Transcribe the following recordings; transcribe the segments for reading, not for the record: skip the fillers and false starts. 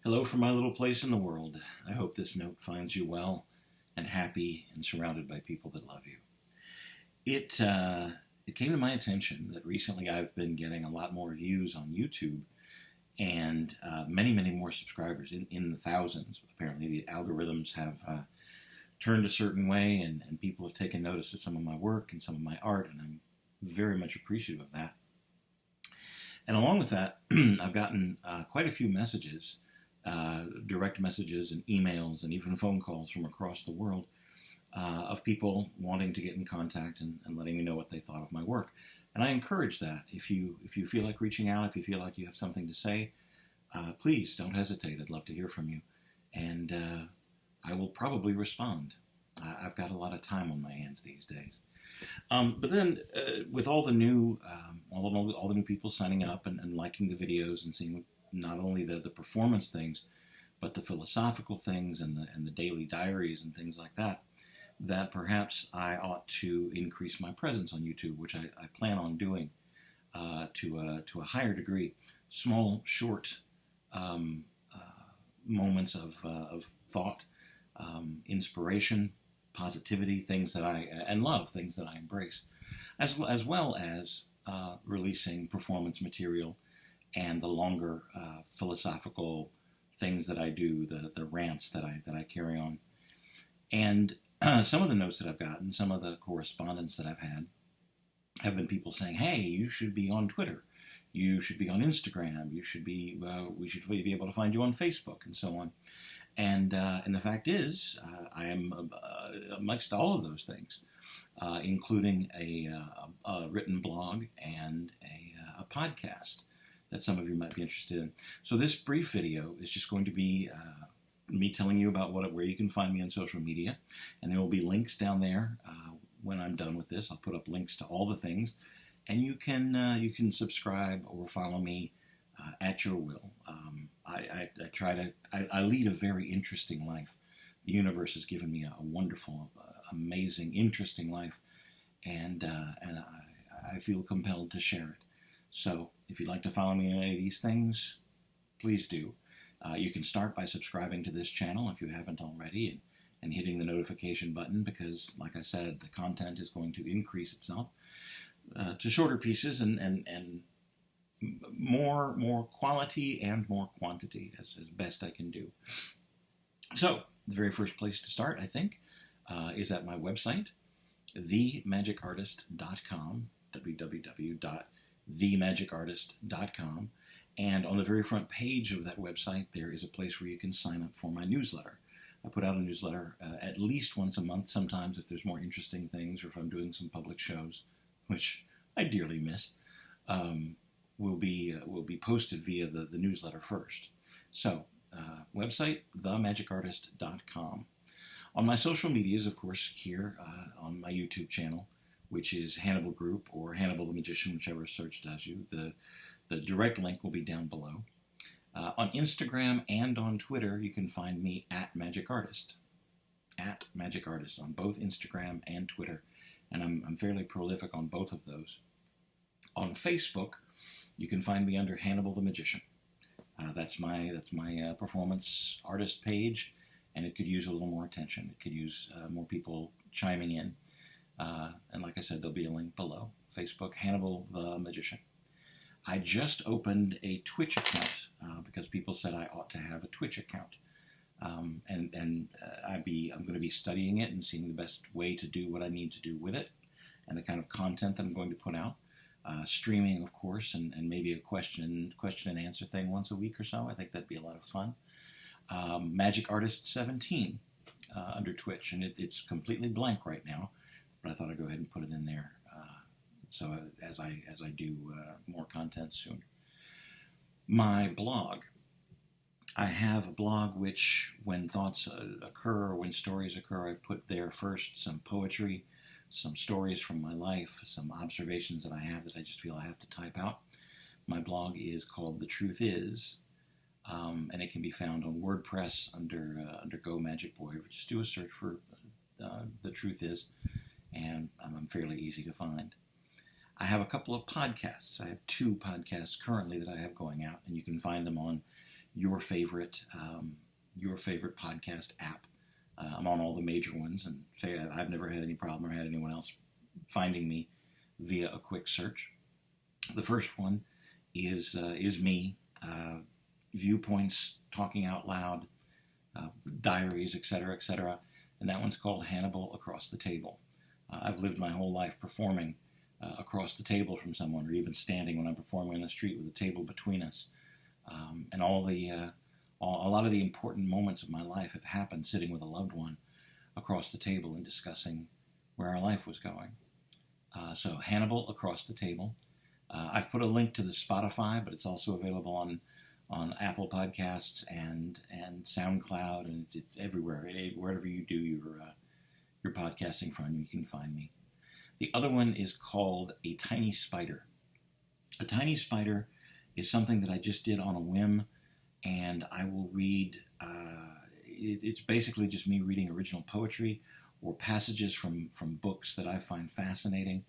Hello from my little place in the world. I hope this note finds you well and happy and surrounded by people that love you. It came to my attention that recently I've been getting a lot more views on YouTube and many more subscribers, in the thousands. Apparently the algorithms have turned a certain way, and people have taken notice of some of my work and some of my art, and I'm very much appreciative of that. And along with that, I've gotten quite a few messages, direct messages and emails and even phone calls from across the world of people wanting to get in contact and letting me know what they thought of my work. And I encourage that. If you feel like reaching out, if you feel like you have something to say, please don't hesitate. I'd love to hear from you. And I will probably respond. I've got a lot of time on my hands these days. But then, with all the new people signing up and liking the videos and seeing not only the performance things, but the philosophical things and the daily diaries and things like that, that perhaps I ought to increase my presence on YouTube, which I plan on doing to a higher degree. Small, short moments of thought, inspiration, positivity, things that and love, things that I embrace, as well as releasing performance material and the longer philosophical things that I do, the rants that I carry on. And some of the notes that I've gotten, some of the correspondence that I've had, have been people saying, "Hey, you should be on Twitter, you should be on Instagram, we should be able to find you on Facebook," and so on. And the fact is, I am amongst all of those things, including a written blog and a podcast that some of you might be interested in. So this brief video is just going to be me telling you about where you can find me on social media, and there will be links down there. When I'm done with this, I'll put up links to all the things, and you can subscribe or follow me at your will. I lead a very interesting life. The universe has given me a wonderful, amazing, interesting life, and I feel compelled to share it. So if you'd like to follow me in any of these things, please do. You can start by subscribing to this channel if you haven't already, and hitting the notification button, because, like I said, the content is going to increase itself to shorter pieces and more quality and more quantity as best I can do. So the very first place to start, I think, is at my website, themagicartist.com, www.themagicartist.com. And on the very front page of that website, there is a place where you can sign up for my newsletter. I put out a newsletter at least once a month, sometimes if there's more interesting things or if I'm doing some public shows, which I dearly miss, will be posted via the newsletter first. So, website, themagicartist.com. On my social medias, of course, here on my YouTube channel, which is Hannibal Group or Hannibal the Magician, whichever search does you. The direct link will be down below. On Instagram and on Twitter, you can find me at MagicArtist. At MagicArtist on both Instagram and Twitter. And I'm fairly prolific on both of those. On Facebook, you can find me under Hannibal the Magician. That's my performance artist page, and it could use a little more attention. It could use more people chiming in. And like I said, there'll be a link below. Facebook, Hannibal the Magician. I just opened a Twitch account because people said I ought to have a Twitch account. I'm going to be studying it and seeing the best way to do what I need to do with it and the kind of content that I'm going to put out. Streaming, of course, and maybe a question and answer thing once a week or so. I think that'd be a lot of fun. Magic Artist 17 under Twitch, and it's completely blank right now, but I thought I'd go ahead and put it in there. So as I do more content soon. My blog. I have a blog which, when thoughts occur or when stories occur, I put there first some poetry, some stories from my life, some observations that I have that I just feel I have to type out. My blog is called The Truth Is, and it can be found on WordPress under Go Magic Boy. Just do a search for The Truth Is, and I'm fairly easy to find. I have a couple of podcasts. I have 2 podcasts currently that I have going out, and you can find them on your favorite podcast app. I'm on all the major ones, and say I've never had any problem or had anyone else finding me via a quick search. The first one is me, viewpoints, talking out loud, diaries, etc., etc. And that one's called Hannibal Across the Table. I've lived my whole life performing across the table from someone, or even standing when I'm performing on the street with a table between us. And a lot of the important moments of my life have happened sitting with a loved one across the table and discussing where our life was going. So Hannibal Across the Table. I've put a link to the Spotify, but it's also available on Apple Podcasts and SoundCloud, and it's everywhere. Wherever you do your podcasting from, you can find me. The other one is called A Tiny Spider. A Tiny Spider is something that I just did on a whim, and I will read, it's basically just me reading original poetry or passages from books that I find fascinating.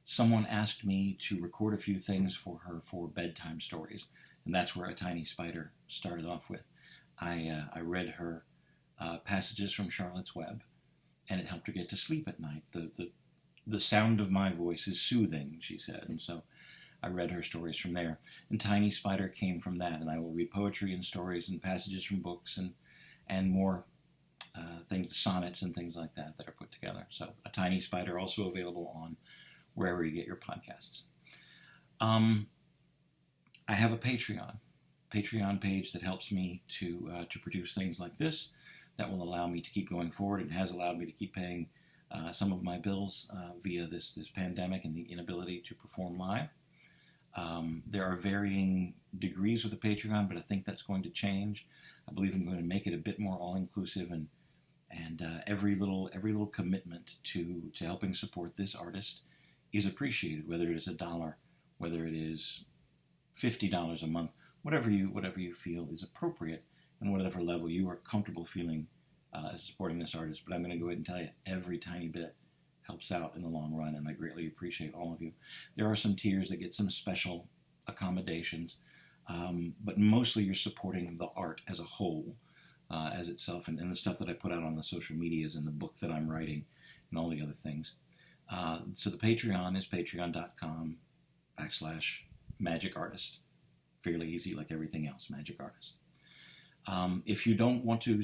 Someone asked me to record a few things for her for bedtime stories, and that's where A Tiny Spider started off with. I read her passages from Charlotte's Web, and it helped her get to sleep at night. The sound of my voice is soothing, she said, and so I read her stories from there. And Tiny Spider came from that, and I will read poetry and stories and passages from books and more things, sonnets and things like that are put together. So A Tiny Spider, also available on wherever you get your podcasts. I have a Patreon page that helps me to produce things like this, that will allow me to keep going forward and has allowed me to keep paying some of my bills via this pandemic and the inability to perform live. There are varying degrees with the Patreon, but I think that's going to change. I believe I'm going to make it a bit more all-inclusive, and every little commitment to helping support this artist is appreciated, whether it is $1, whether it is $50 a month, whatever you feel is appropriate, and whatever level you are comfortable feeling supporting this artist. But I'm going to go ahead and tell you, every tiny bit helps out in the long run, and I greatly appreciate all of you. There are some tiers that get some special accommodations, but mostly you're supporting the art as a whole, as itself, and the stuff that I put out on the social medias and the book that I'm writing and all the other things. So the Patreon is patreon.com/MagicArtist. Fairly easy, like everything else, Magic Artist. If you don't want to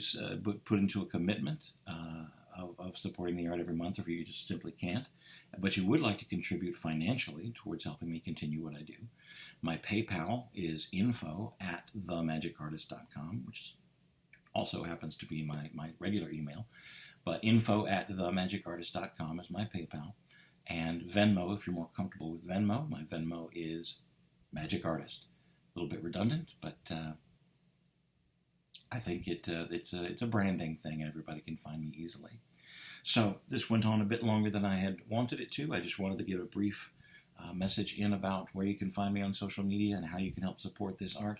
put into a commitment of supporting the art every month, or if you just simply can't, but you would like to contribute financially towards helping me continue what I do, my PayPal is info@themagicartist.com, which also happens to be my regular email. But info@themagicartist.com is my PayPal. And Venmo, if you're more comfortable with Venmo, my Venmo is Magic Artist. A little bit redundant, but I think it's a branding thing, and everybody can find me easily. So this went on a bit longer than I had wanted it to. I just wanted to give a brief message in about where you can find me on social media and how you can help support this art.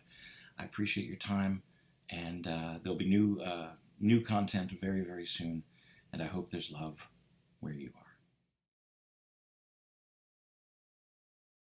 I appreciate your time, and there'll be new content very, very soon, and I hope there's love where you are.